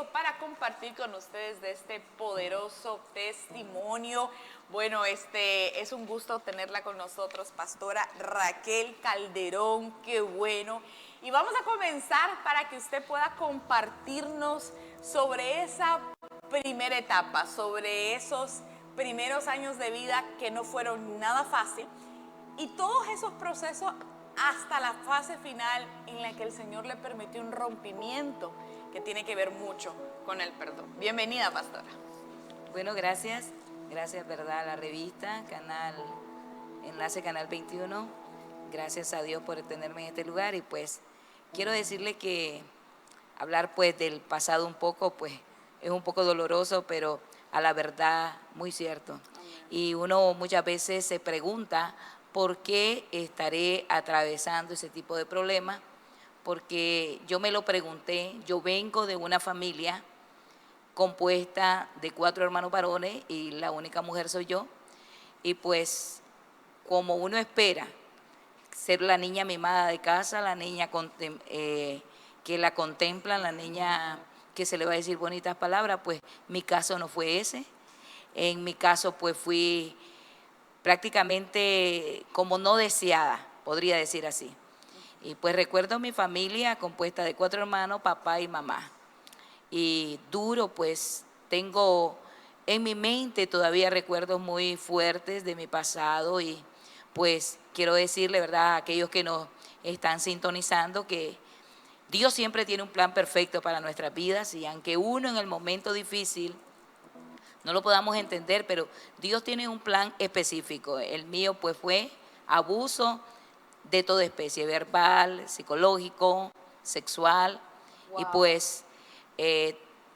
regreso para compartir con ustedes de este poderoso testimonio. Bueno, es un gusto tenerla con nosotros, pastora Raquel Calderón, qué bueno. Y vamos a comenzar para que usted pueda compartirnos sobre esa primera etapa, sobre esos primeros años de vida que no fueron nada fácil y todos esos procesos hasta la fase final en la que el Señor le permitió un rompimiento que tiene que ver mucho con el perdón. Bienvenida, pastora. Bueno, gracias, verdad, a la revista, Enlace Canal 21, gracias a Dios por tenerme en este lugar y pues quiero decirle que hablar pues del pasado un poco pues es un poco doloroso, pero a la verdad muy cierto. Y uno muchas veces se pregunta por qué estaré atravesando ese tipo de problemas, porque yo me lo pregunté. Yo vengo de una familia compuesta de 4 hermanos varones y la única mujer soy yo, y pues como uno espera ser la niña mimada de casa, la niña que la contemplan, la niña que se le va a decir bonitas palabras, pues mi caso no fue ese. En mi caso pues fui prácticamente como no deseada, podría decir así. Y pues recuerdo mi familia compuesta de 4 hermanos, papá y mamá. Y duro, pues tengo en mi mente todavía recuerdos muy fuertes de mi pasado y pues quiero decirle, ¿verdad?, a aquellos que nos están sintonizando que Dios siempre tiene un plan perfecto para nuestras vidas y aunque uno en el momento difícil no lo podamos entender, pero Dios tiene un plan específico. El mío pues fue abuso de toda especie, verbal, psicológico, sexual. Wow. Y pues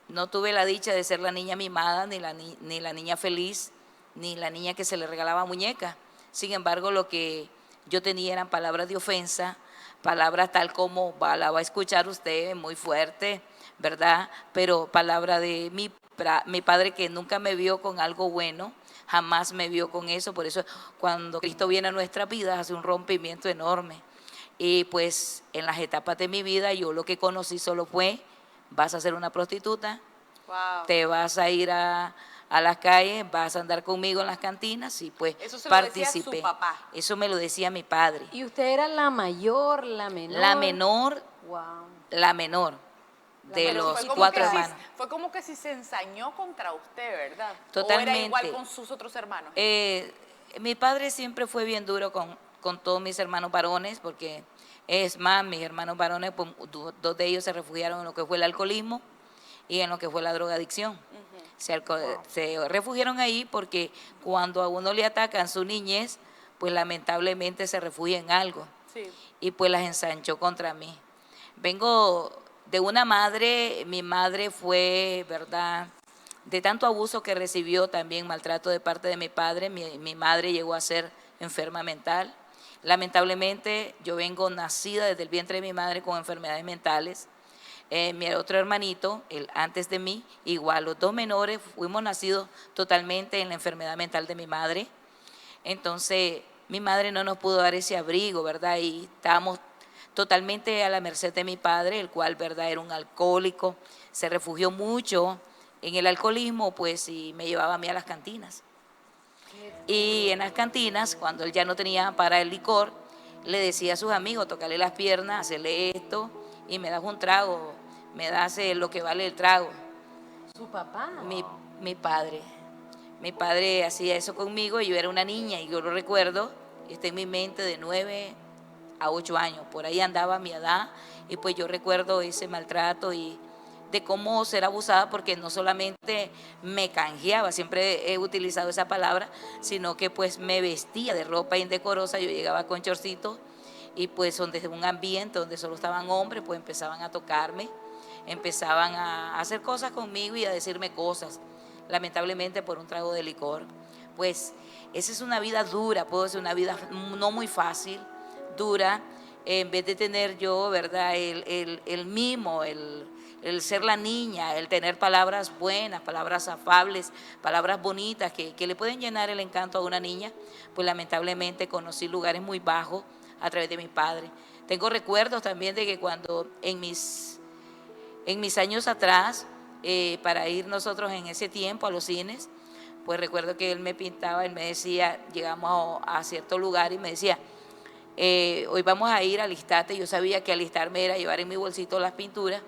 no tuve la dicha de ser la niña mimada, ni la niña feliz, ni la niña que se le regalaba muñecas. Sin embargo, lo que yo tenía eran palabras de ofensa, palabras tal como la va a escuchar usted, muy fuerte, ¿verdad? Pero palabra de mi padre, que nunca me vio con algo bueno, jamás me vio con eso. Por eso cuando Cristo viene a nuestra vida hace un rompimiento enorme. Y pues en las etapas de mi vida yo lo que conocí solo fue: vas a ser una prostituta, wow, te vas a ir a las calles, vas a andar conmigo en las cantinas, y pues eso se participé. Lo decía su papá. Eso me lo decía mi padre. ¿Y usted era la mayor, la menor? La menor, wow, la menor de los 4 hermanos. Fue como que si se ensañó contra usted, ¿verdad? Totalmente. ¿O era igual con sus otros hermanos? Mi padre siempre fue bien duro con todos mis hermanos varones, porque es más, mis hermanos varones, pues, 2 de ellos se refugiaron en lo que fue el alcoholismo y en lo que fue la drogadicción. Se refugiaron ahí porque cuando a uno le atacan su niñez, pues lamentablemente se refugia en algo. Sí. Y pues las ensanchó contra mí. Vengo de una madre, mi madre fue, ¿verdad?, de tanto abuso que recibió, también maltrato de parte de mi padre. Mi madre llegó a ser enferma mental. Lamentablemente yo vengo nacida desde el vientre de mi madre con enfermedades mentales. Mi otro hermanito, el antes de mí, igual, los 2 menores fuimos nacidos totalmente en la enfermedad mental de mi madre. Entonces mi madre no nos pudo dar ese abrigo, ¿verdad? Y estábamos totalmente a la merced de mi padre, el cual, ¿verdad?, era un alcohólico, se refugió mucho en el alcoholismo, pues, y me llevaba a mí a las cantinas. Y en las cantinas, cuando él ya no tenía para el licor, le decía a sus amigos: tócale las piernas, hacerle esto, y me das un trago, me das lo que vale el trago. ¿Su papá? Mi padre. Mi padre hacía eso conmigo y yo era una niña, y yo lo recuerdo, está en mi mente, de 9 a 8 años, por ahí andaba a mi edad, y pues yo recuerdo ese maltrato y de cómo ser abusada, porque no solamente me canjeaba, siempre he utilizado esa palabra, sino que pues me vestía de ropa indecorosa. Yo llegaba con chorcitos y pues donde un ambiente donde solo estaban hombres, pues empezaban a tocarme, empezaban a hacer cosas conmigo y a decirme cosas, lamentablemente por un trago de licor. Pues esa es una vida dura, puedo decir una vida no muy fácil, dura. En vez de tener yo, ¿verdad?, el mimo, el ser la niña, el tener palabras buenas, palabras afables, palabras bonitas que le pueden llenar el encanto a una niña, pues lamentablemente conocí lugares muy bajos a través de mi padre. Tengo recuerdos también de que cuando en mis años atrás, para ir nosotros en ese tiempo a los cines. Pues recuerdo que él me pintaba, él me decía, llegamos a cierto lugar y me decía, hoy vamos a ir a alistarte. Yo sabía que alistarme era llevar en mi bolsito las pinturas,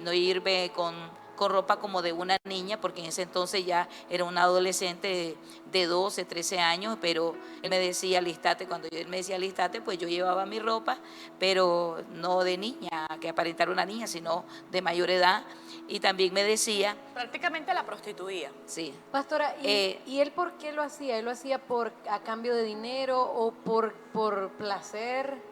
no irme con ropa como de una niña, porque en ese entonces ya era una adolescente de 12, 13 años, pero él me decía alístate. Cuando él me decía alístate, pues yo llevaba mi ropa, pero no de niña, que aparentara una niña, sino de mayor edad. Y también me decía, Prácticamente la prostituía. sí, Pastora, ¿y él por qué lo hacía? ¿Él lo hacía a cambio de dinero o por placer?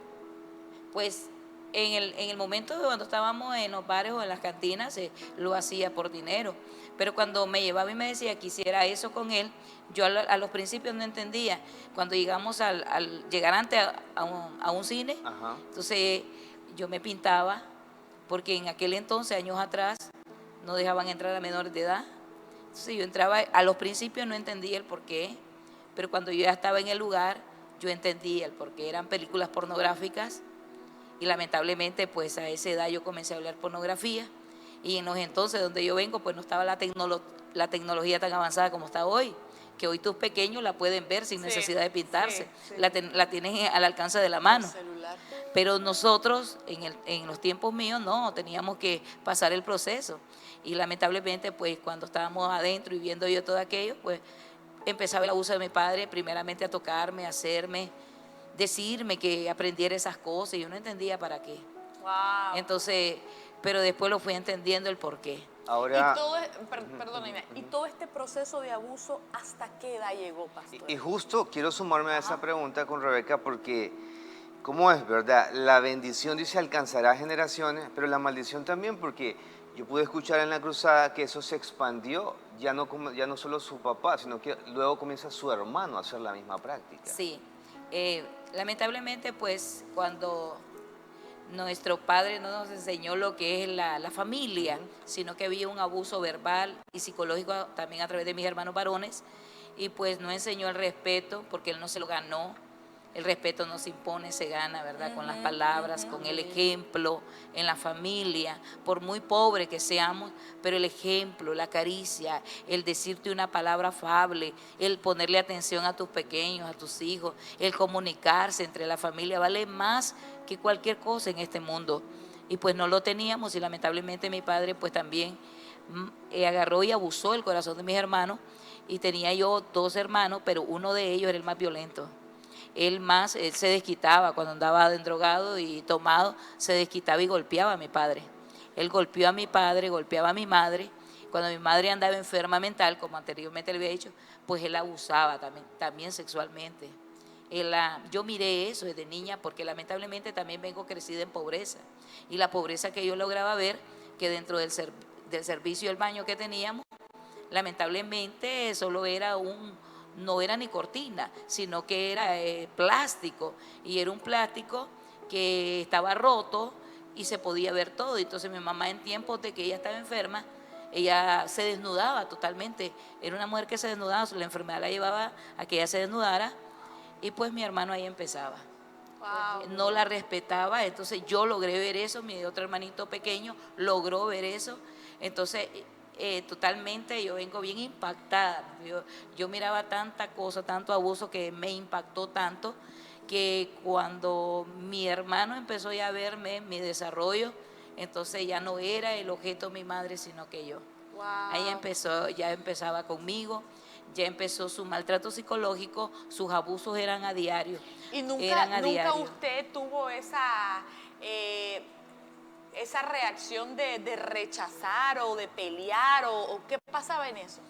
pues en el momento de cuando estábamos en los bares o en las cantinas, lo hacía por dinero. Pero cuando me llevaba y me decía que hiciera eso con él, yo a los principios no entendía. Cuando llegamos al llegar antes a un cine, Ajá. entonces yo me pintaba, porque en aquel entonces, años atrás, no dejaban entrar a menores de edad. Entonces yo entraba, a los principios no entendía el por qué, pero cuando yo ya estaba en el lugar, yo entendía el por qué. Eran películas pornográficas. Y lamentablemente, pues a esa edad yo comencé a hablar pornografía. Y en los entonces donde yo vengo, pues no estaba la tecnología tan avanzada como está hoy, que hoy tus pequeños la pueden ver sin Sí, necesidad de pintarse. sí. La tienen al alcance de la mano. El celular. Pero nosotros, en los tiempos míos, no, teníamos que pasar el proceso. Y lamentablemente, pues cuando estábamos adentro y viendo yo todo aquello, pues empezaba el abuso de mi padre, primeramente a tocarme, a hacerme, decirme que aprendiera esas cosas, y yo no entendía para qué. Wow. Entonces, pero después lo fui entendiendo el por qué. Ahora, Y todo, perdóneme, y todo este proceso de abuso, ¿hasta qué edad llegó, pastor? y justo quiero sumarme a esa pregunta con Rebeca porque, ¿cómo es, verdad? La bendición dice alcanzará generaciones, pero la maldición también, porque yo pude escuchar en la cruzada que eso se expandió, ya no solo su papá, sino que luego comienza su hermano a hacer la misma práctica. Sí, lamentablemente, pues cuando nuestro padre no nos enseñó lo que es la familia, sino que había un abuso verbal y psicológico también a través de mis hermanos varones, y pues no enseñó el respeto, porque él no se lo ganó. El respeto no se impone, se gana, ¿verdad? Con las palabras, con el ejemplo en la familia, por muy pobre que seamos, pero el ejemplo, la caricia, el decirte una palabra afable, el ponerle atención a tus pequeños, a tus hijos, el comunicarse entre la familia, vale más que cualquier cosa en este mundo. Y pues no lo teníamos, y lamentablemente mi padre pues también agarró y abusó el corazón de mis hermanos, y tenía yo 2 hermanos, pero uno de ellos era el más violento. Él se desquitaba cuando andaba drogado y tomado, se desquitaba y golpeaba a mi padre. Él golpeó a mi padre, golpeaba a mi madre. Cuando mi madre andaba enferma mental, como anteriormente le había dicho, pues él abusaba también sexualmente. Yo miré eso desde niña, porque lamentablemente también vengo crecida en pobreza. Y la pobreza que yo lograba ver, que dentro del servicio del baño que teníamos, lamentablemente solo era no era ni cortina, sino que era plástico, y era un plástico que estaba roto y se podía ver todo. Entonces mi mamá, en tiempos de que ella estaba enferma, ella se desnudaba totalmente. Era una mujer que se desnudaba, la enfermedad la llevaba a que ella se desnudara, y pues mi hermano ahí empezaba. Wow. No la respetaba. Entonces yo logré ver eso, mi otro hermanito pequeño logró ver eso. Entonces totalmente yo vengo bien impactada. Yo miraba tanta cosa, tanto abuso, que me impactó tanto, que cuando mi hermano empezó ya a verme mi desarrollo, entonces ya no era el objeto mi madre, sino que yo. Wow. Ahí ya empezaba conmigo, ya empezó su maltrato psicológico, sus abusos eran a diario. Y nunca, Eran a nunca diario. usted tuvo esa reacción de rechazar o de pelear, o qué pasaba en eso.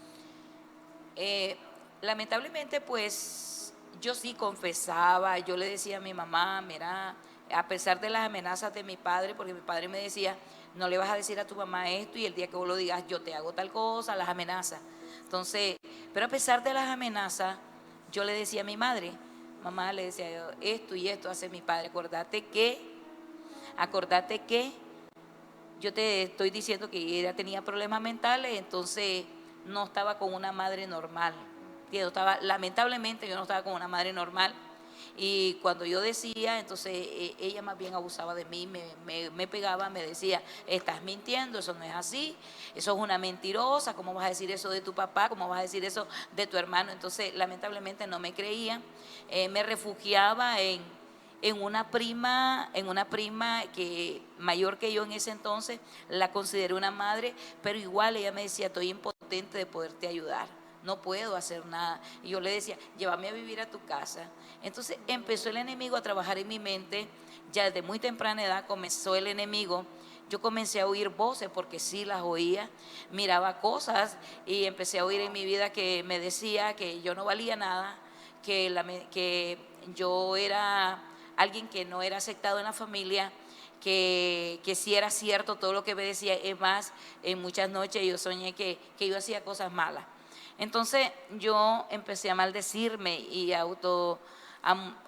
Lamentablemente, pues yo sí confesaba, yo le decía a mi mamá, mira, a pesar de las amenazas de mi padre, porque mi padre me decía, no le vas a decir a tu mamá esto, y el día que vos lo digas yo te hago tal cosa, las amenazas. Entonces, pero a pesar de las amenazas, yo le decía a mi madre, mamá, le decía yo, esto y esto hace mi padre, acordate que yo te estoy diciendo que ella tenía problemas mentales, entonces no estaba con una madre normal. Lamentablemente yo no estaba con una madre normal, Y cuando yo decía, entonces ella más bien abusaba de mí, me pegaba, me decía, estás mintiendo, eso no es así, eso es una mentirosa, ¿cómo vas a decir eso de tu papá? ¿Cómo vas a decir eso de tu hermano? Entonces, lamentablemente no me creía, me refugiaba en una prima que mayor que yo en ese entonces, la consideré una madre, pero igual ella me decía, estoy impotente de poderte ayudar, no puedo hacer nada. Y yo le decía, llévame a vivir a tu casa. Entonces empezó el enemigo a trabajar en mi mente, ya desde muy temprana edad comenzó el enemigo. Yo comencé a oír voces porque sí las oía, miraba cosas y empecé a oír en mi vida que me decía que yo no valía nada, que yo era alguien que no era aceptado en la familia, que sí era cierto todo lo que me decía. Es más, en muchas noches yo soñé que yo hacía cosas malas. Entonces yo empecé a maldecirme y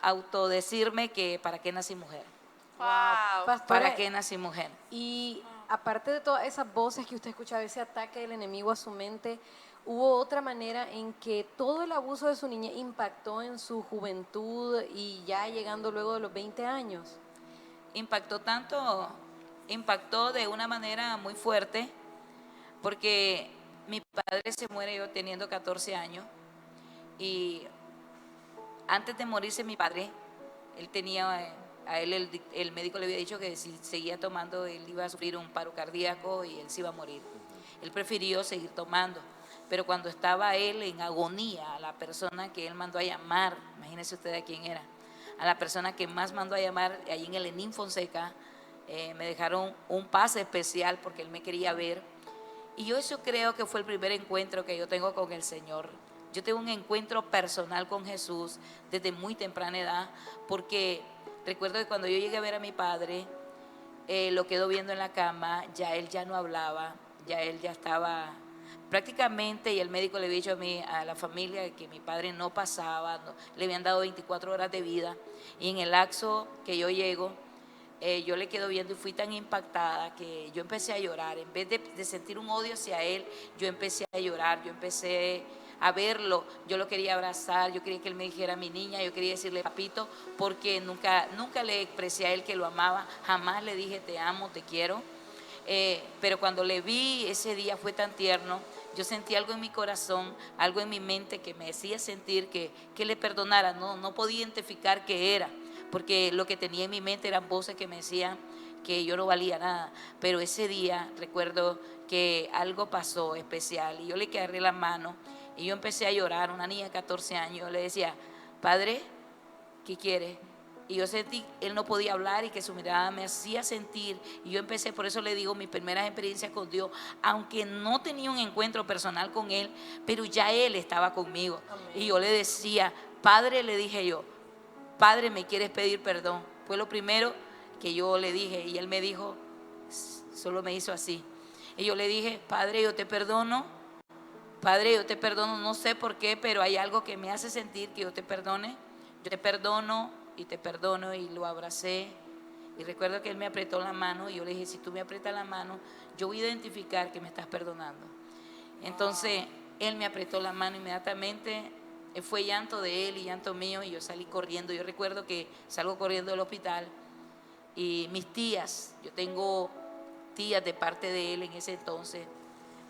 autodecirme que para qué nací mujer, Wow. Pastora, para qué nací mujer. y aparte de todas esas voces que usted escuchaba, ese ataque del enemigo a su mente, ¿hubo otra manera en que todo el abuso de su niñez impactó en su juventud y ya llegando luego de los 20 años? Impactó de una manera muy fuerte, porque mi padre se muere yo teniendo 14 años y antes de morirse mi padre, él tenía, a él el médico le había dicho que si seguía tomando él iba a sufrir un paro cardíaco y él se iba a morir. Él prefirió seguir tomando, pero cuando estaba él en agonía, a la persona que él mandó a llamar, imagínense usted a quién era, a la persona que más mandó a llamar allí en el Enin Fonseca, me dejaron un pase especial porque él me quería ver. Y yo eso creo que fue el primer encuentro que yo tengo con el Señor. Yo tengo un encuentro personal con Jesús desde muy temprana edad, porque recuerdo que cuando yo llegué a ver a mi padre, lo quedo viendo en la cama, ya él ya no hablaba, ya él ya estaba prácticamente, y el médico le había dicho a la familia que mi padre no pasaba, le habían dado 24 horas de vida, y en el lapso que yo llego, yo le quedo viendo y fui tan impactada que yo empecé a llorar. En vez de sentir un odio hacia él, yo empecé a llorar, yo empecé a verlo, yo lo quería abrazar, yo quería que él me dijera mi niña, yo quería decirle papito, porque nunca le expresé a él que lo amaba, jamás le dije te amo, te quiero. Pero cuando le vi ese día fue tan tierno, yo sentí algo en mi corazón, algo en mi mente que me hacía sentir que le perdonara. No podía identificar qué era, porque lo que tenía en mi mente eran voces que me decían que yo no valía nada. Pero ese día recuerdo que algo pasó especial y yo le agarré la mano y yo empecé a llorar. Una niña de 14 años, yo le decía, padre, ¿qué quiere? Y yo sentí, él no podía hablar y que su mirada me hacía sentir. Y yo empecé, por eso le digo, mis primeras experiencias con Dios, aunque no tenía un encuentro personal con Él, pero ya Él estaba conmigo. Amén. Y yo le decía, Padre, le dije yo, Padre, ¿me quieres pedir perdón? Fue lo primero que yo le dije. Y Él me dijo, solo me hizo así. Y yo le dije, Padre, yo te perdono. Padre, yo te perdono, no sé por qué, pero hay algo que me hace sentir que yo te perdone. Yo te perdono y lo abracé. Y recuerdo que él me apretó la mano y yo le dije, si tú me aprietas la mano, yo voy a identificar que me estás perdonando. Entonces él me apretó la mano inmediatamente, fue llanto de él y llanto mío y yo salí corriendo. Yo recuerdo que salgo corriendo del hospital y mis tías, yo tengo tías de parte de él en ese entonces,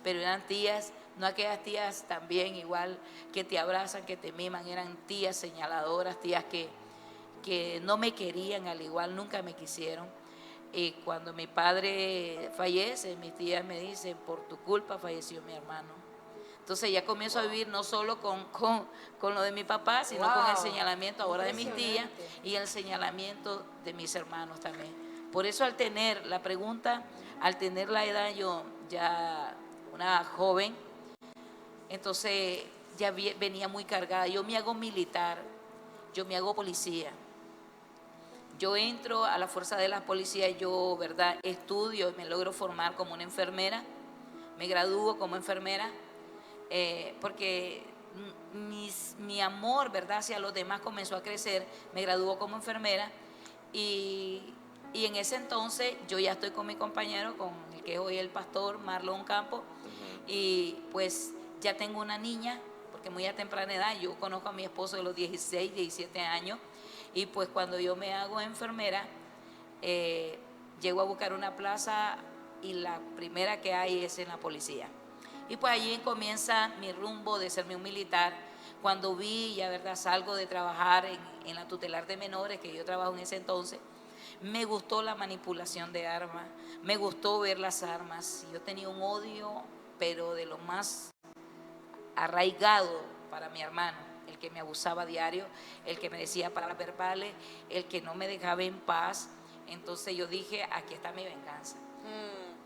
pero eran tías, no aquellas tías también igual que te abrazan, que te miman, eran tías señaladoras, tías que no me querían, al igual nunca me quisieron. Y cuando mi padre fallece, mis tías me dicen, por tu culpa falleció mi hermano. Entonces ya comienzo a vivir no solo con lo de mi papá, sino con el señalamiento ahora de mis tías y el señalamiento de mis hermanos también. Por eso al tener la pregunta, al tener la edad yo ya una joven, entonces ya venía muy cargada. Yo me hago militar, yo me hago policía. Yo entro a la fuerza de la policía, yo, ¿verdad?, estudio y me logro formar como una enfermera, me gradúo como enfermera, porque mi amor, ¿verdad?, hacia los demás comenzó a crecer, me graduó como enfermera y en ese entonces yo ya estoy con mi compañero, con el que es hoy el pastor Marlon Campo, y pues ya tengo una niña, porque muy a temprana edad, yo conozco a mi esposo de los 16, 17 años, Y pues cuando yo me hago enfermera, llego a buscar una plaza y la primera que hay es en la policía. Y pues allí comienza mi rumbo de serme un militar. Cuando vi, ya verdad, salgo de trabajar en la tutelar de menores, que yo trabajo en ese entonces, me gustó la manipulación de armas, me gustó ver las armas. Yo tenía un odio, pero de lo más arraigado para mi hermano, el que me abusaba diario, el que me decía palabras verbales, el que no me dejaba en paz. Entonces yo dije, aquí está mi venganza.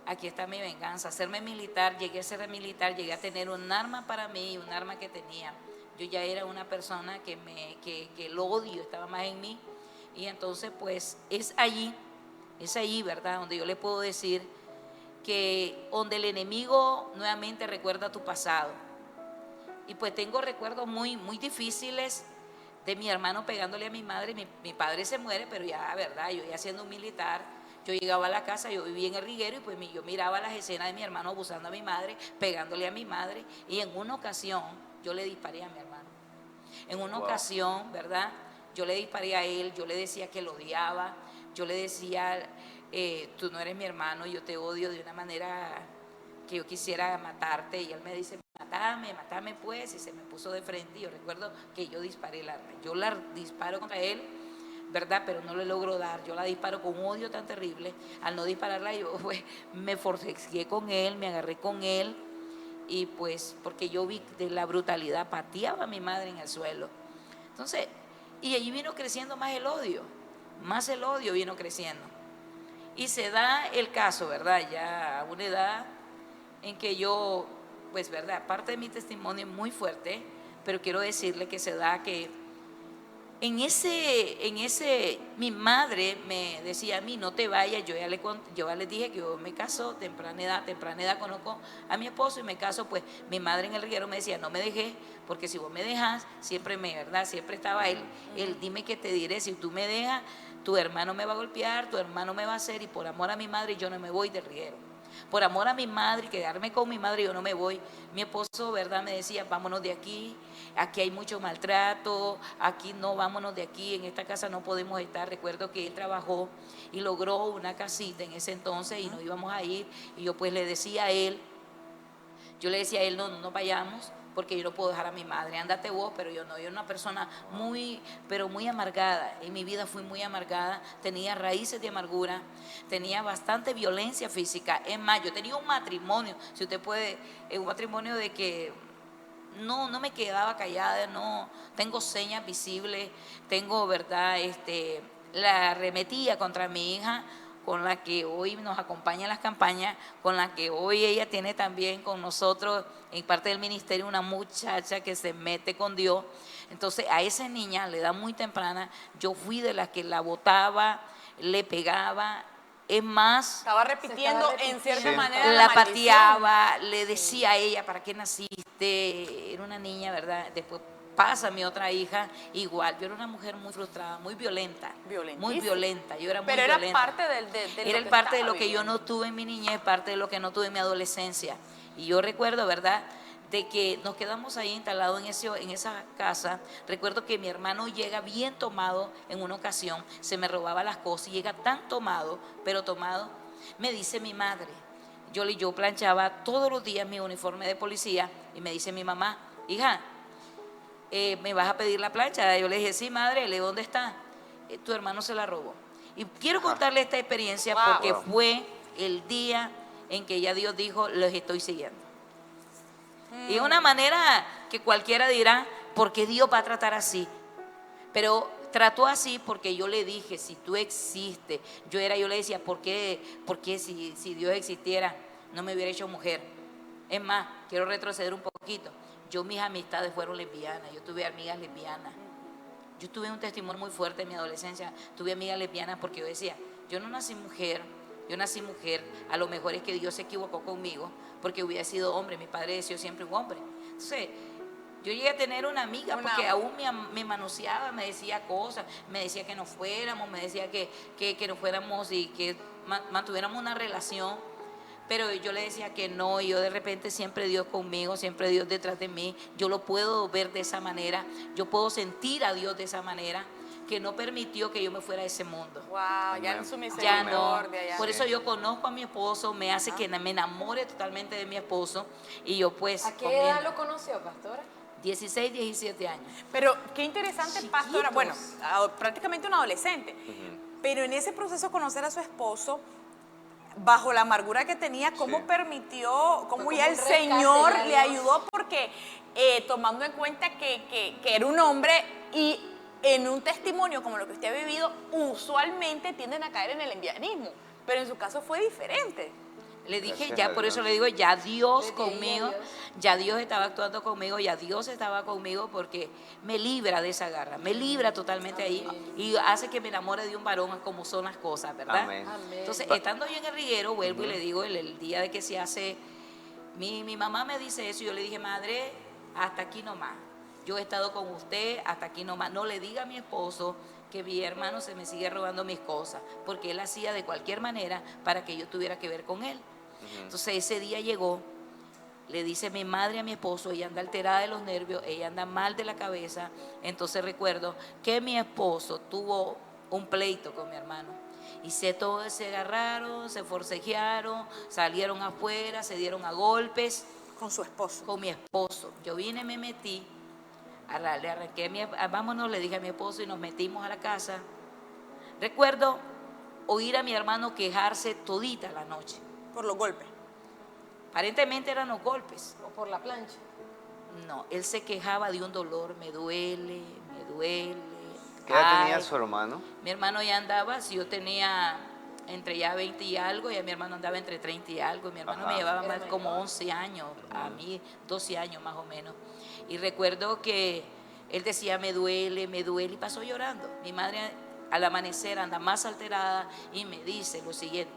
Aquí está mi venganza. Hacerme militar, llegué a ser militar, llegué a tener un arma para mí, un arma que tenía. Yo ya era una persona que el odio estaba más en mí. Y entonces pues es allí, ¿verdad?, donde yo le puedo decir que donde el enemigo nuevamente recuerda tu pasado. Y pues tengo recuerdos muy, muy difíciles de mi hermano pegándole a mi madre. Mi padre se muere, pero ya, ¿verdad?, yo ya siendo un militar, yo llegaba a la casa, yo vivía en el Riguero y pues yo miraba las escenas de mi hermano abusando a mi madre, pegándole a mi madre. Y en una ocasión yo le disparé a mi hermano. En una ocasión, ¿verdad?, yo le disparé a él, yo le decía que lo odiaba, yo le decía, tú no eres mi hermano, yo te odio de una manera que yo quisiera matarte. Y él me dice, mátame pues, y se me puso de frente. Y yo recuerdo que yo disparé el arma, yo la disparo contra él, ¿verdad?, pero no le logro dar. Yo la disparo con un odio tan terrible. Al no dispararla, yo pues, me forcejeé con él, me agarré con él, y pues porque yo vi de la brutalidad, pateaba a mi madre en el suelo. Entonces, y allí vino creciendo más el odio vino creciendo. Y se da el caso, ¿verdad?, ya a una edad en que yo, pues, ¿verdad?, parte de mi testimonio es muy fuerte, pero quiero decirle que se da que en ese, mi madre me decía a mí, no te vayas. Yo ya les dije que yo me caso temprana edad conozco a mi esposo y me caso. Pues mi madre en el Riguero me decía, no me dejes, porque si vos me dejas, siempre estaba él, dime que te diré, si tú me dejas, tu hermano me va a golpear, tu hermano me va a hacer, y por amor a mi madre yo no me voy del Riguero. Por amor a mi madre, quedarme con mi madre, yo no me voy. Mi esposo, ¿verdad?, me decía, vámonos de aquí hay mucho maltrato, aquí no, vámonos de aquí, en esta casa no podemos estar. Recuerdo que él trabajó y logró una casita en ese entonces y nos íbamos a ir, y yo pues le decía a él, no nos vayamos, porque yo no puedo dejar a mi madre, ándate vos. Pero yo no, yo era una persona muy amargada. En mi vida fui muy amargada, tenía raíces de amargura, tenía bastante violencia física. Es más, yo tenía un matrimonio, si usted puede, un matrimonio de que no me quedaba callada, no tengo señas visibles, tengo, ¿verdad?, la arremetía contra mi hija, con la que hoy nos acompaña en las campañas, con la que hoy ella tiene también con nosotros en parte del ministerio una muchacha que se mete con Dios. Entonces a esa niña, le da muy temprana, yo fui de las que la botaba, le pegaba. Es más, Estaba repitiendo en cierta manera la maldición. pateaba, le decía a ella, ¿para qué naciste? Era una niña, ¿verdad? Después pasa mi otra hija, igual. Yo era una mujer muy frustrada, muy violenta. Muy violenta, yo era muy violenta. Pero era parte Era parte de lo que yo no tuve en mi niñez, parte de lo que no tuve en mi adolescencia. Y yo recuerdo, ¿verdad?, de que nos quedamos ahí instalados en esa casa. Recuerdo que mi hermano llega bien tomado en una ocasión, se me robaba las cosas y llega tan tomado, pero tomado, me dice mi madre, yo planchaba todos los días mi uniforme de policía, y me dice mi mamá, hija, ¿me vas a pedir la plancha? Yo le dije, sí, madre. Le digo, ¿dónde está? Tu hermano se la robó. Y quiero contarle esta experiencia porque fue el día en que ya Dios dijo, los estoy siguiendo. Y de una manera que cualquiera dirá, ¿por qué Dios va a tratar así? Pero trató así porque yo le dije, si tú existes, yo le decía, ¿por qué si Dios existiera no me hubiera hecho mujer? Es más, quiero retroceder un poquito. Mis amistades fueron lesbianas, yo tuve amigas lesbianas. Yo tuve un testimonio muy fuerte en mi adolescencia, tuve amigas lesbianas porque yo decía, yo no nací mujer, yo nací mujer, a lo mejor es que Dios se equivocó conmigo porque hubiera sido hombre, mi padre decía siempre un hombre. Entonces, yo llegué a tener una amiga porque aún me manoseaba, me decía cosas, me decía que no fuéramos, me decía que no fuéramos y que mantuviéramos una relación. Pero yo le decía que no, y yo de repente siempre Dios conmigo, siempre Dios detrás de mí. Yo lo puedo ver de esa manera, yo puedo sentir a Dios de esa manera. que no permitió que yo me fuera a ese mundo. Wow, ya en su Ya no. misericordia. Ya. Por eso yo conozco a mi esposo, me hace que me enamore totalmente de mi esposo. Y yo pues... ¿A qué con edad él, lo conoció, pastora? 16, 17 años. Pero qué interesante, pastora. Chiquitos. Bueno, prácticamente un adolescente. Pero en ese proceso de conocer a su esposo, bajo la amargura que tenía, ¿cómo Sí. permitió, cómo Fue ya como el un rescate, Señor ya le Dios. ayudó? Porque tomando en cuenta que era un hombre y en un testimonio como lo que usted ha vivido, usualmente tienden a caer en el lesbianismo. Pero en su caso fue diferente. Le dije, Gracias ya a por eso Dios. le digo, ya Dios Desde ahí, conmigo, ya Dios. ya Dios estaba actuando conmigo, ya Dios estaba conmigo porque me libra de esa garra, me libra totalmente ahí y hace que me enamore de un varón como son las cosas, ¿verdad? Amén. Amén. Entonces, estando yo en el riguero, vuelvo y le digo el día de que se hace, mi mamá me dice eso y yo le dije, madre, hasta aquí nomás. Yo he estado con usted, hasta aquí nomás. No le diga a mi esposo que mi hermano se me sigue robando mis cosas, porque él hacía de cualquier manera para que yo tuviera que ver con él. Entonces ese día llegó, le dice mi madre a mi esposo, ella anda alterada de los nervios, ella anda mal de la cabeza. Entonces recuerdo que mi esposo tuvo un pleito con mi hermano. Y todos se agarraron, se forcejearon, salieron afuera, se dieron a golpes Con su esposo. con mi esposo. Yo vine, me metí, le arranqué, vámonos, le dije a mi esposo y nos metimos a la casa. Recuerdo oír a mi hermano quejarse todita la noche. Por los golpes. Aparentemente eran los golpes. ¿O por la plancha? No, él se quejaba de un dolor, me duele, me duele. ¿Qué edad tenía ay. su hermano? Mi hermano ya andaba, si yo tenía entre ya 20 y algo, y a mi hermano andaba entre 30 y algo, y mi hermano Ajá. me llevaba más como 11 años, a mí 12 años más o menos. Y recuerdo que él decía, me duele, y pasó llorando. Mi madre al amanecer anda más alterada y me dice lo siguiente: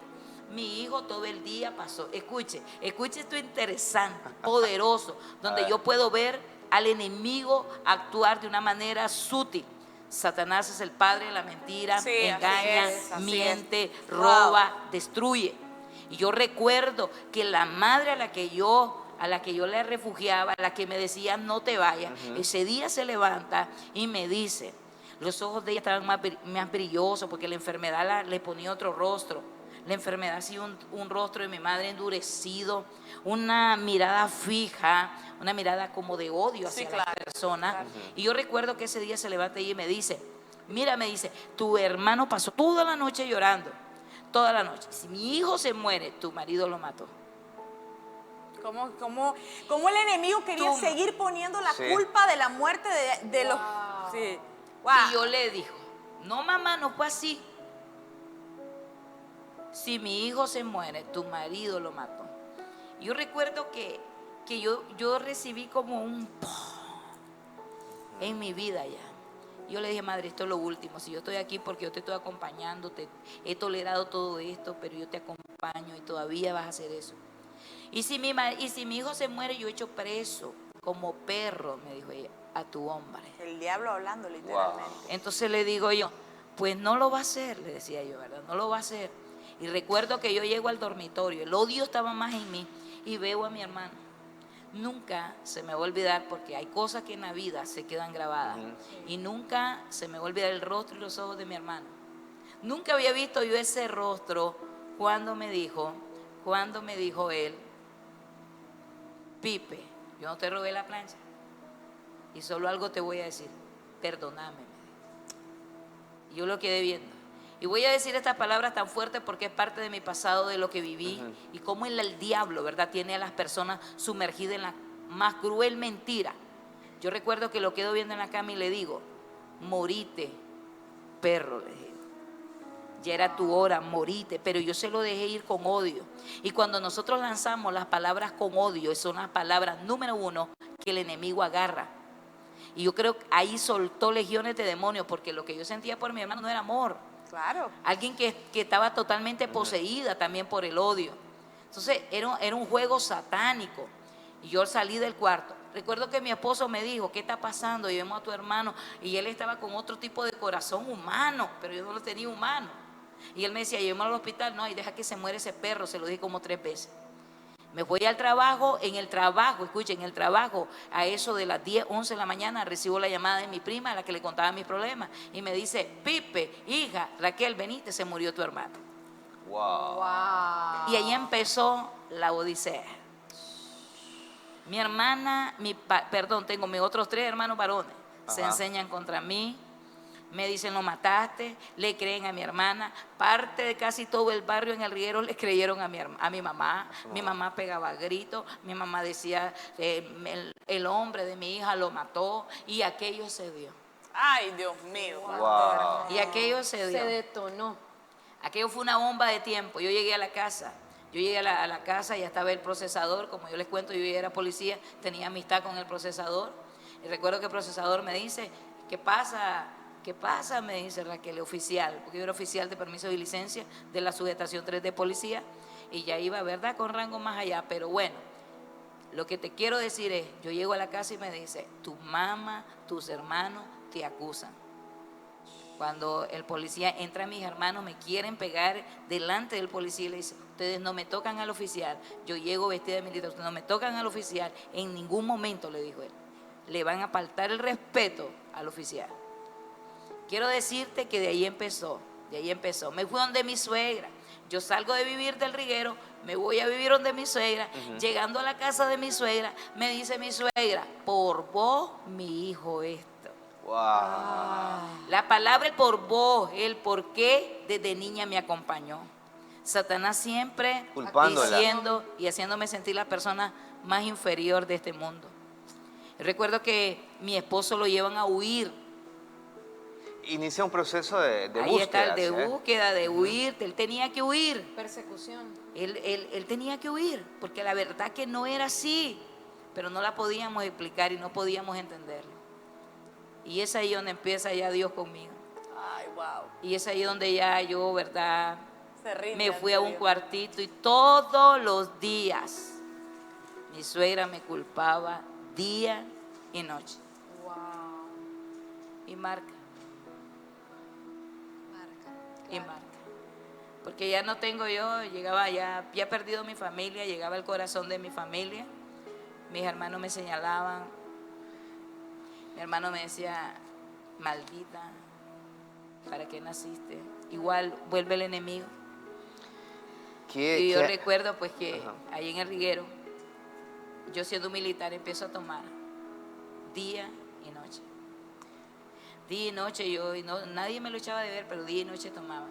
mi hijo todo el día pasó, escuche esto interesante, poderoso, donde yo puedo ver al enemigo actuar de una manera sutil. Satanás es el padre de la mentira, Sí, así engaña, es, así miente, es. roba, destruye. Y yo recuerdo que la madre a la que yo le refugiaba, a la que me decía no te vayas, ese día se levanta y me dice, los ojos de ella estaban más brillosos porque la enfermedad le ponía otro rostro. La enfermedad hacía un rostro de mi madre endurecido, una mirada fija, una mirada como de odio hacia Sí, la claro, persona. claro. Y yo recuerdo que ese día se levanta y me dice, mira, me dice, tu hermano pasó toda la noche llorando, toda la noche. Si mi hijo se muere, tu marido lo mató. ¿Cómo el enemigo quería Toma. seguir poniendo la Sí. culpa de la muerte de los... Wow. Sí. Wow. Y yo le dijo, no mamá, no fue así. Si mi hijo se muere, tu marido lo mató. Yo recuerdo que yo recibí como un en mi vida ya. Yo le dije, madre, esto es lo último. Si yo estoy aquí porque yo te estoy acompañando, he tolerado todo esto, pero yo te acompaño y todavía vas a hacer eso. Y si mi hijo se muere, yo echo preso como perro, me dijo ella, a tu hombre. El diablo hablando literalmente. Entonces le digo yo, pues no lo va a hacer, le decía yo, ¿verdad? No lo va a hacer. Y recuerdo que yo llego al dormitorio, el odio estaba más en mí y veo a mi hermano. Nunca se me va a olvidar, porque hay cosas que en la vida se quedan grabadas. Y nunca se me va a olvidar el rostro y los ojos de mi hermano. Nunca había visto yo ese rostro cuando me dijo él, Pipe, yo no te robé la plancha. Y solo algo te voy a decir, perdóname, me dijo. Y yo lo quedé viendo. Y voy a decir estas palabras tan fuertes porque es parte de mi pasado, de lo que viví, y cómo el diablo, ¿verdad?, tiene a las personas sumergidas en la más cruel mentira. Yo recuerdo que lo quedo viendo en la cama y le digo, morite, perro, le dije. Ya era tu hora, morite, pero yo se lo dejé ir con odio. Y cuando nosotros lanzamos las palabras con odio, son las palabras número 1 que el enemigo agarra. Y yo creo que ahí soltó legiones de demonios, porque lo que yo sentía por mi hermano no era amor. Claro. Alguien que estaba totalmente poseída también por el odio. Entonces era un juego satánico. Y yo salí del cuarto. Recuerdo que mi esposo me dijo, ¿qué está pasando? Y vemos a tu hermano. Y él estaba con otro tipo de corazón humano, pero yo no lo tenía humano. Y él me decía, llevémoslo al hospital. No, y deja que se muere ese perro. Se lo dije como 3 veces. Me voy al trabajo, escuchen, en el trabajo, a eso de las 10, 11 de la mañana, recibo la llamada de mi prima, a la que le contaba mis problemas, y me dice: Pipe, hija, Raquel, venite, se murió tu hermano. Wow. Y ahí empezó la odisea. Mi hermana, tengo mis otros 3 hermanos varones, se enseñan contra mí. Me dicen: lo mataste, le creen a mi hermana. Parte de casi todo el barrio en el Riguero le creyeron a mi mamá. Mi mamá pegaba gritos, mi mamá decía: el hombre de mi hija lo mató, y aquello se dio. Ay, Dios mío. Wow. Y aquello se dio. Se detonó. Aquello fue una bomba de tiempo. Yo llegué a la casa. A la casa, ya estaba el procesador. Como yo les cuento, yo ya era policía, tenía amistad con el procesador. Y recuerdo que el procesador me dice: ¿qué pasa? ¿Qué pasa? Me dice Raquel, oficial, porque yo era oficial de permiso y licencia de la sujetación 3 de policía, y ya iba, ¿verdad?, con rango más allá. Pero bueno, lo que te quiero decir es, yo llego a la casa y me dice: tu mamá, tus hermanos te acusan. Cuando el policía entra, mis hermanos me quieren pegar delante del policía y le dice: ustedes no me tocan al oficial. Yo llego vestida de militar, ustedes no me tocan al oficial. En ningún momento, le dijo él, le van a faltar el respeto al oficial. Quiero decirte que de ahí empezó. Me fui donde mi suegra. Yo salgo de vivir del Riguero, me voy a vivir donde mi suegra. Llegando a la casa de mi suegra, me dice mi suegra: por vos, mi hijo esto. Wow. La palabra por vos, el por qué, desde niña me acompañó. Satanás siempre Culpándola, diciendo y haciéndome sentir la persona más inferior de este mundo. Recuerdo que mi esposo lo llevan a huir. Inicia un proceso de Ahí búsqueda. está, de ¿sí? búsqueda, de huir. Él tenía que huir. Persecución. Él tenía que huir, porque la verdad que no era así, pero no la podíamos explicar y no podíamos entenderlo. Y es ahí donde empieza ya Dios conmigo. Ay, wow. Y es ahí donde ya yo, ¿verdad?, Se rinde me fui a ante un Dios. cuartito, y todos los días mi suegra me culpaba día y noche. Wow. Y marca. Marca. Y marca. Porque ya no tengo yo, llegaba ya he perdido mi familia, llegaba el corazón de mi familia. Mis hermanos me señalaban. Mi hermano me decía: maldita, ¿para qué naciste? Igual vuelve el enemigo. Y yo recuerdo pues que ahí en el Riguero, yo siendo militar, empiezo a tomar día y noche. Día y noche nadie me lo echaba de ver, pero día y noche tomaba.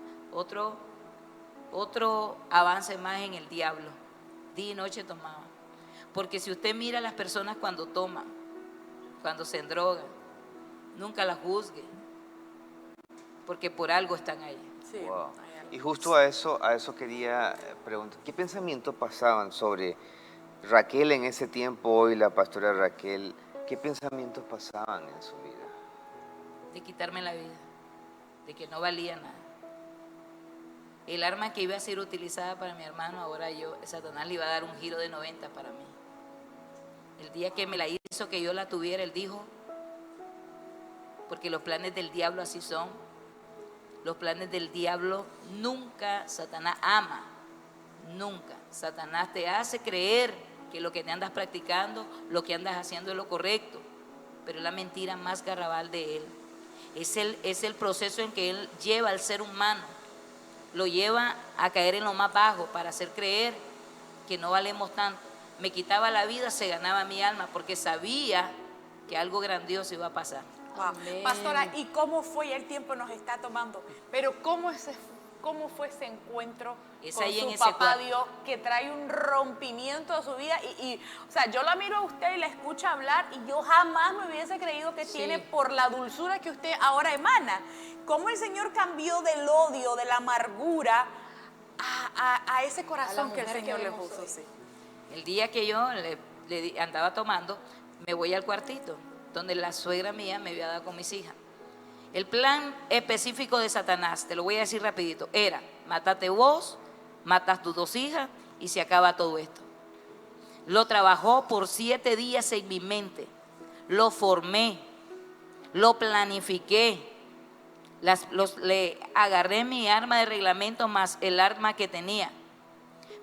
Otro avance más en el diablo. Día y noche tomaba. Porque si usted mira a las personas cuando toman, cuando se endrogan, nunca las juzgue, porque por algo están ahí. Sí. Wow. Hay algo. Y justo a eso quería preguntar. ¿Qué pensamientos pasaban sobre Raquel en ese tiempo, hoy la pastora Raquel? ¿Qué pensamientos pasaban en su vida? De quitarme la vida, de que no valía nada. El arma que iba a ser utilizada para mi hermano, ahora Satanás le iba a dar un giro de 90 para mí. El día que me la hizo, que yo la tuviera, él dijo, porque los planes del diablo así son. Los planes del diablo nunca Satanás ama, nunca. Satanás te hace creer que lo que te andas practicando, lo que andas haciendo es lo correcto, pero es la mentira más garrabal de él. Es el proceso en que él lleva al ser humano, lo lleva a caer en lo más bajo para hacer creer que no valemos tanto. Me quitaba la vida, se ganaba mi alma, porque sabía que algo grandioso iba a pasar. Wow. Amén. Pastora, ¿y cómo fue? Ya el tiempo nos está tomando, pero ¿cómo fue ese encuentro Es con ahí en su ese papá cuarto. Dios, que trae un rompimiento de su vida? O sea, yo la miro a usted y la escucho hablar, y yo jamás me hubiese creído que tiene, por la dulzura que usted ahora emana. ¿Cómo el Señor cambió del odio, de la amargura, a ese corazón que el mujer que Señor le vemos puso? hoy. Sí. El día que yo andaba tomando, me voy al cuartito, donde la suegra mía me había dado con mis hijas. El plan específico de Satanás, te lo voy a decir rapidito, era: mátate vos, matas tus 2 hijas y se acaba todo esto. Lo trabajó por 7 días en mi mente, lo formé, lo planifiqué, le agarré mi arma de reglamento más el arma que tenía.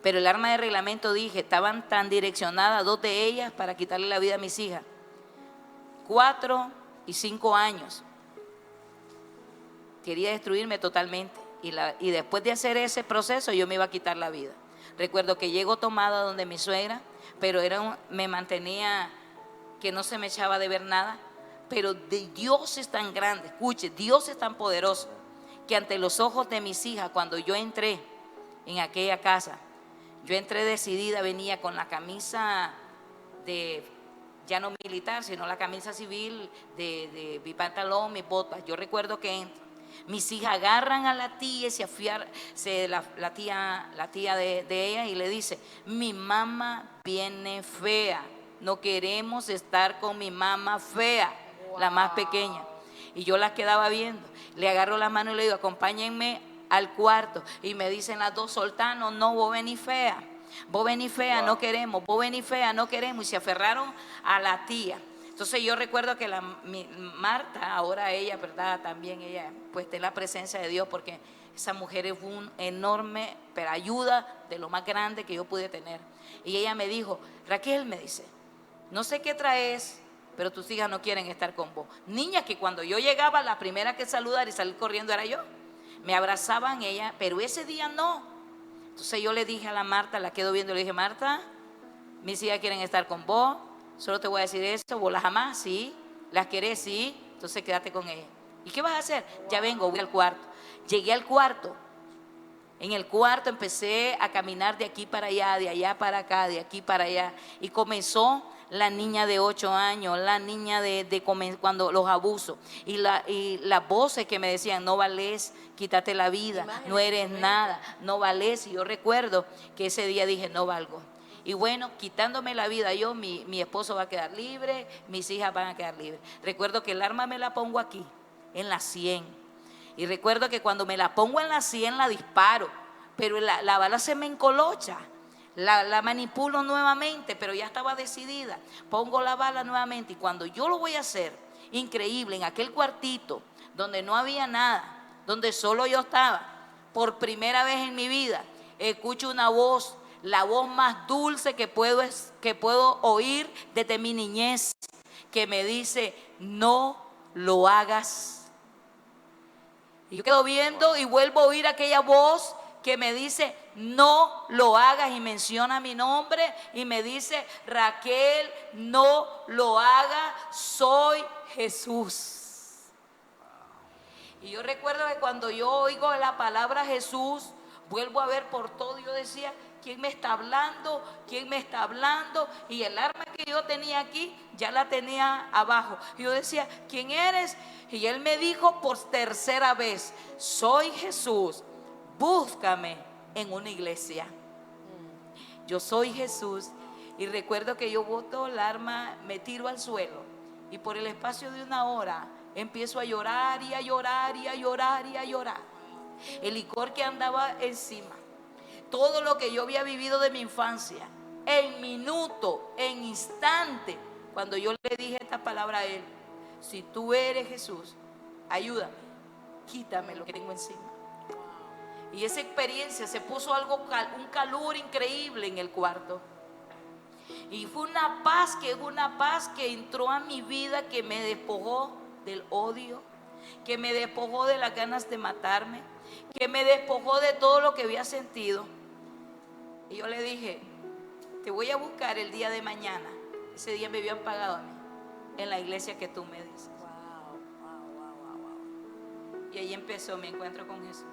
Pero el arma de reglamento, dije, estaban tan direccionadas, 2 de ellas, para quitarle la vida a mis hijas. 4 y 5 años. Quería destruirme totalmente. Y después de hacer ese proceso, yo me iba a quitar la vida. Recuerdo que llego tomada donde mi suegra, pero me mantenía que no se me echaba de ver nada. Pero Dios es tan grande, escuche, Dios es tan poderoso, que ante los ojos de mis hijas, cuando yo entré en aquella casa, yo entré decidida, venía con la camisa ya no militar, sino la camisa civil, de mi pantalón, mis botas. Yo recuerdo que mis hijas agarran a la tía y la tía de ella, y le dice: mi mamá viene fea, no queremos estar con mi mamá fea, la más pequeña. Y yo las quedaba viendo, le agarro la mano y le digo: acompáñenme al cuarto. Y me dicen las dos: Soltano, no, vos venís fea, no queremos, vos venís fea, no queremos. Y se aferraron a la tía. Entonces yo recuerdo que Marta, ahora ella, ¿verdad? También ella, pues, de la presencia de Dios, porque esa mujer es un enorme, pero ayuda de lo más grande que yo pude tener. Y ella me dijo: Raquel, me dice, no sé qué traes, pero tus hijas no quieren estar con vos. Niña, que cuando yo llegaba, la primera que saludar y salir corriendo era yo. Me abrazaban ella, pero ese día no. Entonces yo le dije a la Marta, la quedo viendo, le dije: Marta, mis hijas quieren estar con vos, solo te voy a decir esto, vos las amás, sí, las querés, sí, entonces quédate con ellas. ¿Y qué vas a hacer? Ya vengo, voy al cuarto. Llegué al cuarto. En el cuarto empecé a caminar de aquí para allá, de allá para acá, de aquí para allá. Y comenzó la niña de 8 años, la niña cuando los abusos. Y las voces que me decían: no valés, quítate la vida, no eres nada, no valés. Y yo recuerdo que ese día dije: no valgo. Y bueno, quitándome la vida yo, mi esposo va a quedar libre, mis hijas van a quedar libres. Recuerdo que el arma me la pongo aquí, en la 100. Y recuerdo que cuando me la pongo en la 100 la disparo, pero la bala se me encolocha. La manipulo nuevamente, pero ya estaba decidida. Pongo la bala nuevamente, y cuando yo lo voy a hacer, increíble, en aquel cuartito donde no había nada, donde solo yo estaba, por primera vez en mi vida, escucho una voz, la voz más dulce que puedo oír desde mi niñez, que me dice: no lo hagas. Y yo quedo viendo y vuelvo a oír aquella voz que me dice: no lo hagas, y menciona mi nombre y me dice: Raquel, no lo hagas, soy Jesús. Y yo recuerdo que cuando yo oigo la palabra Jesús, vuelvo a ver por todo, yo decía: ¿quién me está hablando? ¿Quién me está hablando? Y el arma que yo tenía aquí, ya la tenía abajo. Y yo decía: ¿quién eres? Y él me dijo por tercera vez: soy Jesús, búscame en una iglesia. Yo soy Jesús. Y recuerdo que yo boto el arma, me tiro al suelo, y por el espacio de 1 hora empiezo a llorar y a llorar y a llorar y a llorar. El licor que andaba encima, todo lo que yo había vivido de mi infancia, en minuto, en instante, cuando yo le dije esta palabra a él: si tú eres Jesús, ayúdame, quítame lo que tengo encima. Y esa experiencia se puso un calor increíble en el cuarto. Y fue una paz que entró a mi vida, que me despojó del odio, que me despojó de las ganas de matarme, que me despojó de todo lo que había sentido. Y yo le dije: te voy a buscar el día de mañana. Ese día me habían pagado a mí, en la iglesia que tú me dices. Y ahí empezó mi encuentro con Jesús.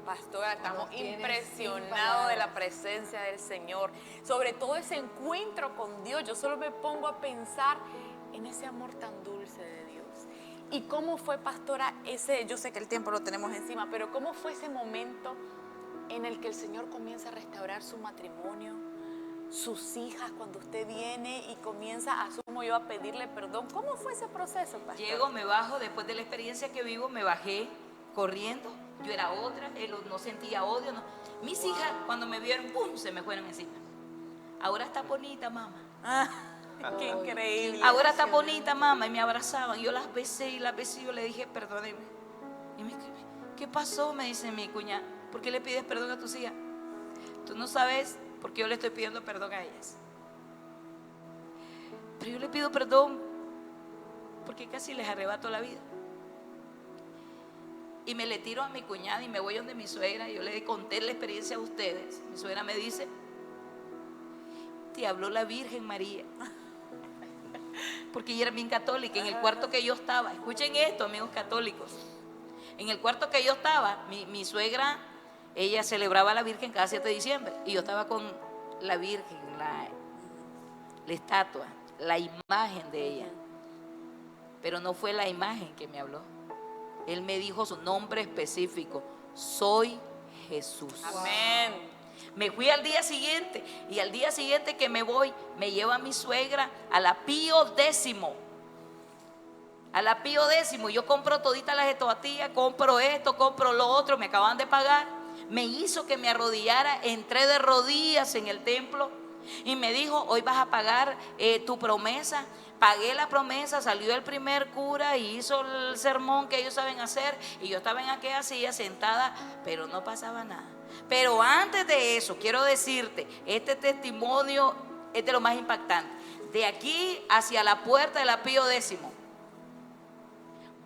Pastora, estamos impresionados de la presencia del Señor, sobre todo ese encuentro con Dios. Yo solo me pongo a pensar en ese amor tan dulce de Dios. ¿Y cómo fue, pastora, yo sé que el tiempo lo tenemos encima, pero cómo fue ese momento en el que el Señor comienza a restaurar su matrimonio, sus hijas, cuando usted viene y comienza, asumo yo, a pedirle perdón? ¿Cómo fue ese proceso, pastora? Llego, me bajo, después de la experiencia que vivo, me bajé corriendo. Yo era otra, él no sentía odio, no. Mis hijas, cuando me vieron, ¡pum!, se me fueron encima. Ahora está bonita, mamá. Qué increíble. Ahora está bonita, mamá. Y me abrazaban. Yo las besé y yo le dije: perdóneme. Y me, ¿qué pasó?, me dice mi cuñada. ¿Por qué le pides perdón a tus hijas? Tú no sabes por qué yo le estoy pidiendo perdón a ellas. Pero yo le pido perdón porque casi les arrebato la vida. Y me le tiro a mi cuñada y me voy donde mi suegra. Yo le conté la experiencia a ustedes. Mi suegra me dice: te habló la Virgen María. Porque ella era bien católica. En el cuarto que yo estaba, escuchen esto, amigos católicos, en el cuarto que yo estaba, mi suegra, ella celebraba a la Virgen cada 7 de diciembre. Y yo estaba con la Virgen, la estatua, la imagen de ella. Pero no fue la imagen que me habló. Él me dijo su nombre específico: soy Jesús. Amén. Me fui al día siguiente, y al día siguiente que me voy, me lleva mi suegra a la Pío X. A la Pío X. Yo compro toditas las estoatías, compro esto, compro lo otro, me acaban de pagar. Me hizo que me arrodillara, entré de rodillas en el templo y me dijo: hoy vas a pagar tu promesa. Pagué la promesa, salió el primer cura y hizo el sermón que ellos saben hacer, y yo estaba en aquella silla sentada, pero no pasaba nada. Pero antes de eso, quiero decirte, este testimonio es de lo más impactante. De aquí hacia la puerta de la Pío X,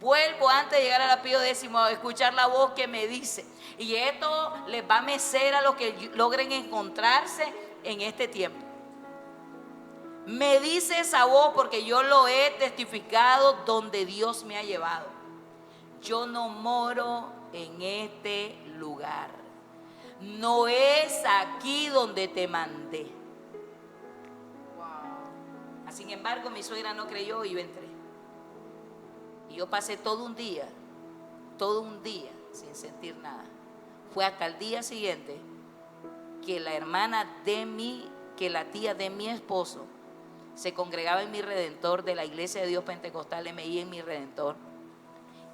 vuelvo antes de llegar a la Pío X a escuchar la voz que me dice: y esto les va a mecer a los que logren encontrarse en este tiempo. Me dice esa voz porque yo lo he testificado donde Dios me ha llevado. Yo no moro en este lugar. No es aquí donde te mandé. Sin embargo, mi suegra no creyó y yo entré. Y yo pasé todo un día sin sentir nada. Fue hasta el día siguiente que la hermana de que la tía de mi esposo se congregaba en Mi Redentor, de la Iglesia de Dios Pentecostal MI en Mi Redentor,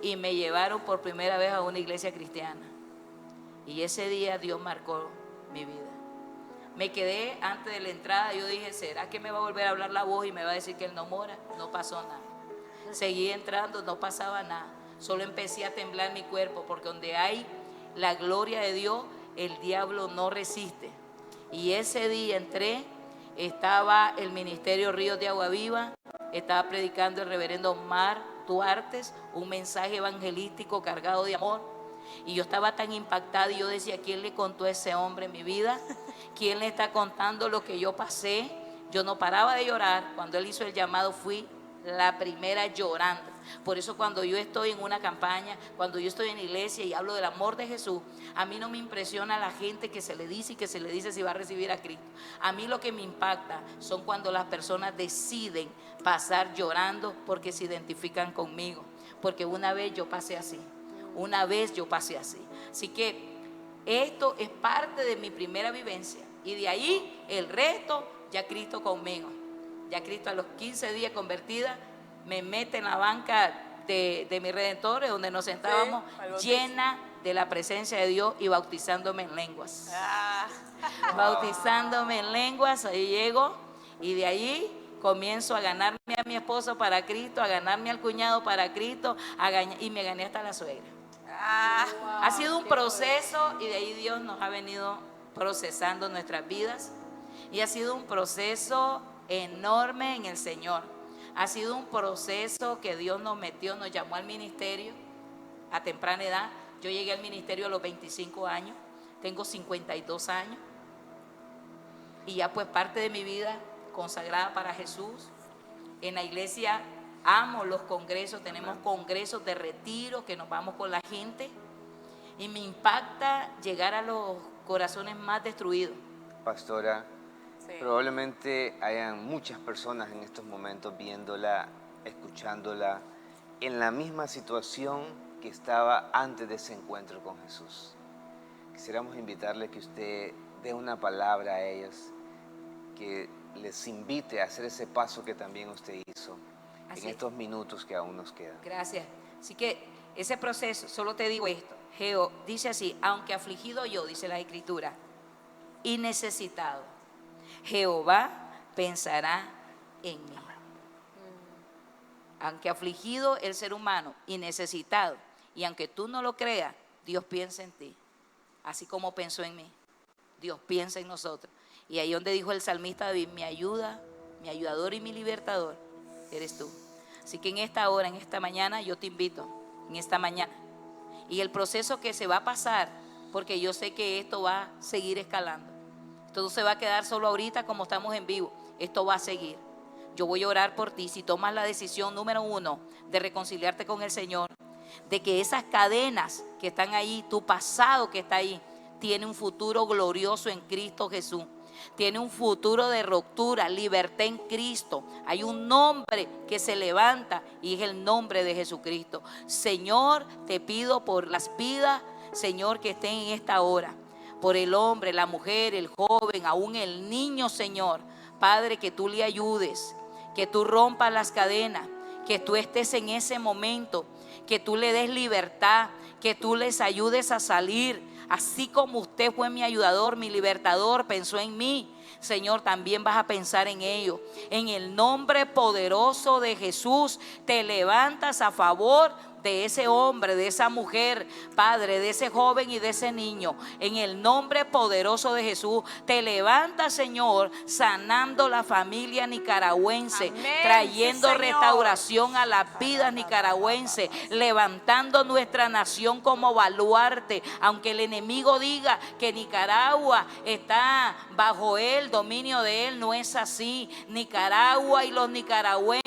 y me llevaron por primera vez a una iglesia cristiana. Y ese día Dios marcó mi vida. Me quedé antes de la entrada. Yo dije: ¿será que me va a volver a hablar la voz y me va a decir que él no mora? No pasó nada. Seguí entrando, no pasaba nada. Solo empecé a temblar mi cuerpo, porque donde hay la gloria de Dios, el diablo no resiste. Y ese día entré. Estaba el ministerio Ríos de Agua Viva, estaba predicando el reverendo Omar Duartes, un mensaje evangelístico cargado de amor. Y yo estaba tan impactada y yo decía: ¿quién le contó a ese hombre mi vida? ¿Quién le está contando lo que yo pasé? Yo no paraba de llorar. Cuando él hizo el llamado, fui la primera llorando. Por eso cuando yo estoy en una campaña, cuando yo estoy en la iglesia y hablo del amor de Jesús, a mí no me impresiona la gente que se le dice y que se le dice si va a recibir a Cristo. A mí lo que me impacta son cuando las personas deciden pasar llorando porque se identifican conmigo. Porque una vez yo pasé así. Así que esto es parte de mi primera vivencia. Y de ahí el resto, ya Cristo conmigo. Ya Cristo a los 15 días convertida me mete en la banca de Mi Redentor, donde nos sentábamos, llena de la presencia de Dios y bautizándome en lenguas. Bautizándome en lenguas, ahí llego, y de ahí comienzo a ganarme a mi esposo para Cristo, a ganarme al cuñado para Cristo, y me gané hasta la suegra. Ha sido un proceso, y de ahí Dios nos ha venido procesando nuestras vidas, y ha sido un proceso enorme en el Señor. Ha sido un proceso que Dios nos metió, nos llamó al ministerio a temprana edad. Yo llegué al ministerio a los 25 años, tengo 52 años, y ya pues parte de mi vida consagrada para Jesús. En la iglesia amo los congresos, tenemos congresos de retiro que nos vamos con la gente, y me impacta llegar a los corazones más destruidos. Pastora, probablemente hayan muchas personas en estos momentos viéndola, escuchándola, en la misma situación que estaba antes de ese encuentro con Jesús. Quisiéramos invitarle que usted dé una palabra a ellos, que les invite a hacer ese paso que también usted hizo en estos minutos que aún nos quedan. Gracias. Así que ese proceso, solo te digo esto, dice así: aunque afligido yo, dice la Escritura, y necesitado, Jehová pensará en mí. Aunque afligido el ser humano y necesitado, y aunque tú no lo creas, Dios piensa en ti, así como pensó en mí. Dios piensa en nosotros. Y ahí donde dijo el salmista David, mi ayuda, mi ayudador y mi libertador, eres tú. Así que en esta hora, en esta mañana, yo te invito, en esta mañana. Y el proceso que se va a pasar, porque yo sé que esto va a seguir escalando. Esto no se va a quedar solo ahorita como estamos en vivo. Esto va a seguir. Yo voy a orar por ti. Si tomas la decisión número 1 de reconciliarte con el Señor, de que esas cadenas que están ahí, tu pasado que está ahí, tiene un futuro glorioso en Cristo Jesús. Tiene un futuro de ruptura, libertad en Cristo. Hay un nombre que se levanta y es el nombre de Jesucristo. Señor, te pido por las vidas, Señor, que estén en esta hora. Por el hombre, la mujer, el joven, aún el niño, Señor. Padre, que tú le ayudes, que tú rompas las cadenas, que tú estés en ese momento, que tú le des libertad, que tú les ayudes a salir. Así como usted fue mi ayudador, mi libertador, pensó en mí, Señor, también vas a pensar en ello. En el nombre poderoso de Jesús, te levantas a favor de ese hombre, de esa mujer, Padre, de ese joven y de ese niño. En el nombre poderoso de Jesús, te levantas, Señor, sanando la familia nicaragüense, Amén, trayendo sí, Señor. restauración a las vidas nicaragüenses, levantando nuestra nación como baluarte. Aunque el enemigo diga que Nicaragua está bajo el dominio de él, no es así. Nicaragua y los nicaragüenses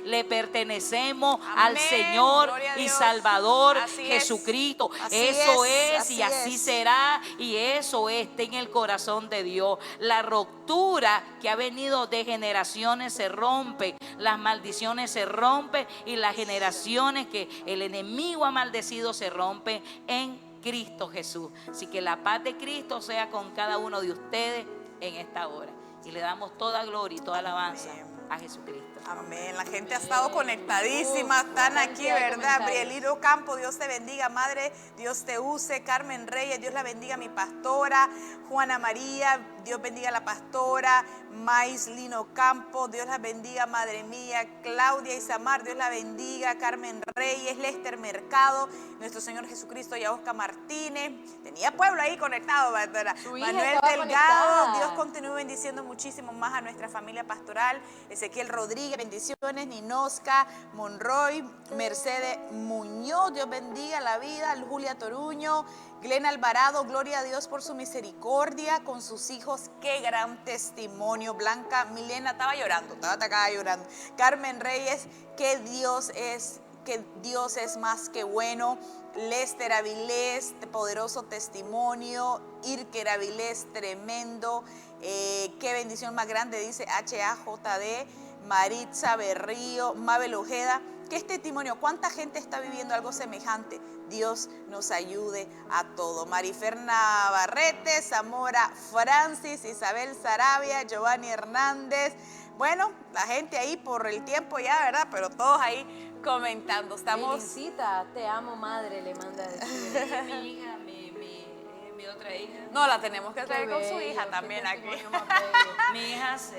le pertenecemos al Amén. Señor Gloria a y Dios. Así Así Jesucristo. es. Eso es Así y así es. será, y eso está en el corazón de Dios. La ruptura que ha venido de generaciones se rompe, las maldiciones se rompen y las generaciones que el enemigo ha maldecido se rompen en Cristo Jesús. Así que la paz de Cristo sea con cada uno de ustedes en esta hora. Y le damos toda gloria y toda alabanza a Jesucristo. Amén. La gente ha estado conectadísima, están aquí, cantidad de ¿verdad? comentarios. Brieliro Campo, Dios te bendiga, madre, Dios te use. Carmen Reyes, Dios la bendiga, mi pastora. Juana María, Dios bendiga a la pastora. Mais Lino Campo, Dios la bendiga, madre mía. Claudia Isamar, Dios la bendiga. Carmen Reyes, Lester Mercado, nuestro Señor Jesucristo, Yaosca Martínez. Tenía pueblo ahí conectado, pastora. Su hija Manuel estaba Delgado, conectada. Dios continúe bendiciendo muchísimo más a nuestra familia pastoral. Ezequiel Rodríguez, bendiciones. Ninosca Monroy, Mercedes Muñoz, Dios bendiga la vida. Julia Toruño, Glenn Alvarado, gloria a Dios por su misericordia con sus hijos, qué gran testimonio. Blanca Milena, estaba llorando, estaba acá llorando. Carmen Reyes, que Dios es más que bueno. Lester Avilés, poderoso testimonio. Irker Avilés, tremendo. Qué bendición más grande, dice HAJD. Maritza Berrío, Mabel Ojeda. Qué testimonio, cuánta gente está viviendo algo semejante. Dios nos ayude a todo. Mariferna Barrete, Zamora Francis, Isabel Sarabia, Giovanni Hernández. Bueno, la gente ahí por el tiempo ya, ¿verdad? Pero todos ahí comentando. Estamos... Elincita, te amo, madre, le manda a decir. Mi hija, mi otra hija. No, la tenemos que Qué traer con su bello, hija qué también aquí. testimonio más bello. Mis hijas,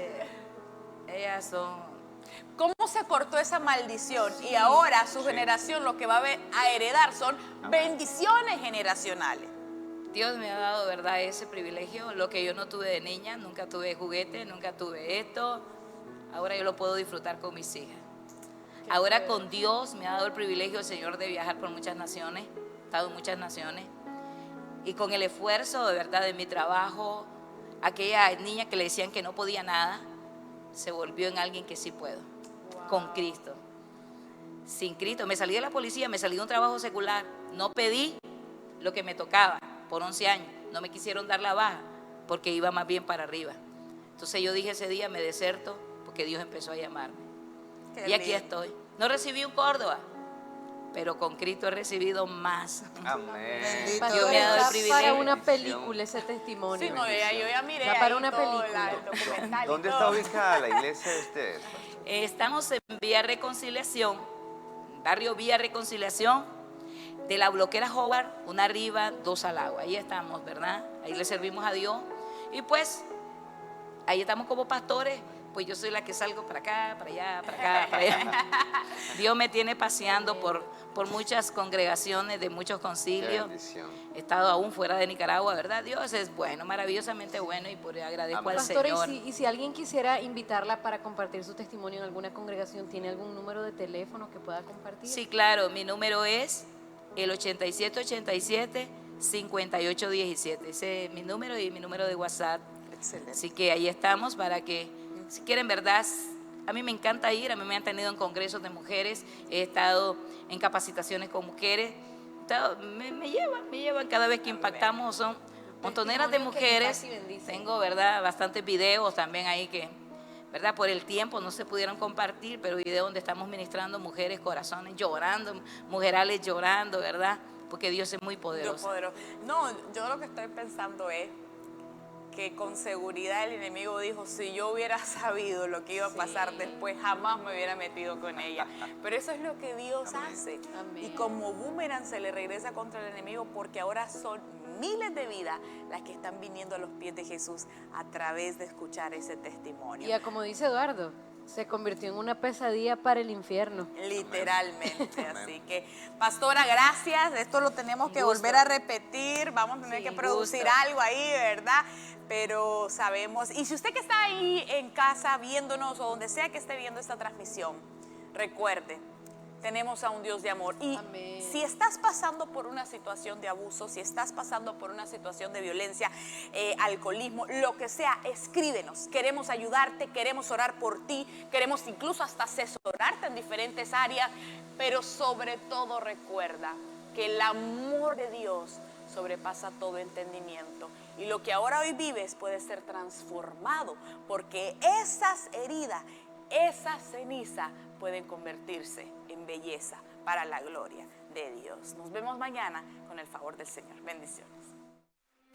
ellas son... ¿Cómo se cortó esa maldición? Y ahora su generación lo que va a heredar son bendiciones generacionales. Dios me ha dado, ¿verdad?, ese privilegio. Lo que yo no tuve de niña, nunca tuve juguete, nunca tuve esto. Ahora yo lo puedo disfrutar con mis hijas. Ahora con Dios me ha dado el privilegio el Señor de viajar por muchas naciones. He estado en muchas naciones. Y con el esfuerzo, de verdad, de mi trabajo, aquella niña que le decían que no podía nada, se volvió en alguien que sí puedo. Wow. Con Cristo. Sin Cristo. Me salí de la policía, me salí de un trabajo secular. No pedí lo que me tocaba por 11 años. No me quisieron dar la baja porque iba más bien para arriba. Entonces yo dije ese día, me deserto porque Dios empezó a llamarme. Qué y aquí lindo. estoy. No recibí un Córdoba, pero con Cristo he recibido más. Amén. Bendito Dios me ha dado el Da privilegio. para una película ese testimonio. Sí, no, yo ya miré Da para ahí una todo película. el documental y ¿Dónde está todo. ubicada la iglesia de ustedes, pastor? Estamos en Vía Reconciliación, barrio Vía Reconciliación, de la bloquera Howard, una arriba, 2 al agua. Ahí estamos, ¿verdad? Ahí le servimos a Dios. Y pues, ahí estamos como pastores, pues yo soy la que salgo para acá, para allá, para acá, para allá. Dios me tiene paseando por muchas congregaciones de muchos Qué concilios. bendición. He estado aún fuera de Nicaragua, ¿verdad? Dios es bueno, maravillosamente bueno, y por agradezco Amén. al Pastora, Señor. y si alguien quisiera invitarla para compartir su testimonio en alguna congregación, ¿tiene algún número de teléfono que pueda compartir? Sí, claro, mi número es el 8787-5817. Ese es mi número y mi número de WhatsApp. Excelente. Así que ahí estamos para que, si quieren, verdad, a mí me encanta ir, a mí me han tenido en congresos de mujeres, he estado en capacitaciones con mujeres, me llevan cada vez que impactamos, son montoneras de Testimonio que mujeres. impacta y bendice. Tengo, verdad, bastantes videos también ahí que, verdad, por el tiempo no se pudieron compartir, pero videos donde estamos ministrando mujeres, corazones llorando, mujerales llorando, ¿verdad? Porque Dios es muy Dios poderoso. poderoso. No, yo lo que estoy pensando es que con seguridad el enemigo dijo, si yo hubiera sabido lo que iba a pasar después, jamás me hubiera metido con ella. Pero eso es lo que Dios hace. Amén. Y como boomerang se le regresa contra el enemigo, porque ahora son miles de vidas las que están viniendo a los pies de Jesús a través de escuchar ese testimonio. Y como dice Eduardo, se convirtió en una pesadilla para el infierno. Literalmente, así que, pastora, gracias, esto lo tenemos que Gusto. volver a repetir, vamos a tener Sí, que producir gusto. algo ahí, ¿verdad? Pero sabemos, y si usted que está ahí en casa viéndonos o donde sea que esté viendo esta transmisión, recuerde, tenemos a un Dios de amor. Y Amén. si estás pasando por una situación de abuso, si estás pasando por una situación de violencia, alcoholismo, lo que sea, escríbenos. Queremos ayudarte, queremos orar por ti, queremos incluso hasta asesorarte en diferentes áreas, pero sobre todo recuerda que el amor de Dios sobrepasa todo entendimiento. Y lo que ahora hoy vives puede ser transformado, porque esas heridas, esa ceniza pueden convertirse en belleza para la gloria de Dios. Nos vemos mañana con el favor del Señor. Bendiciones.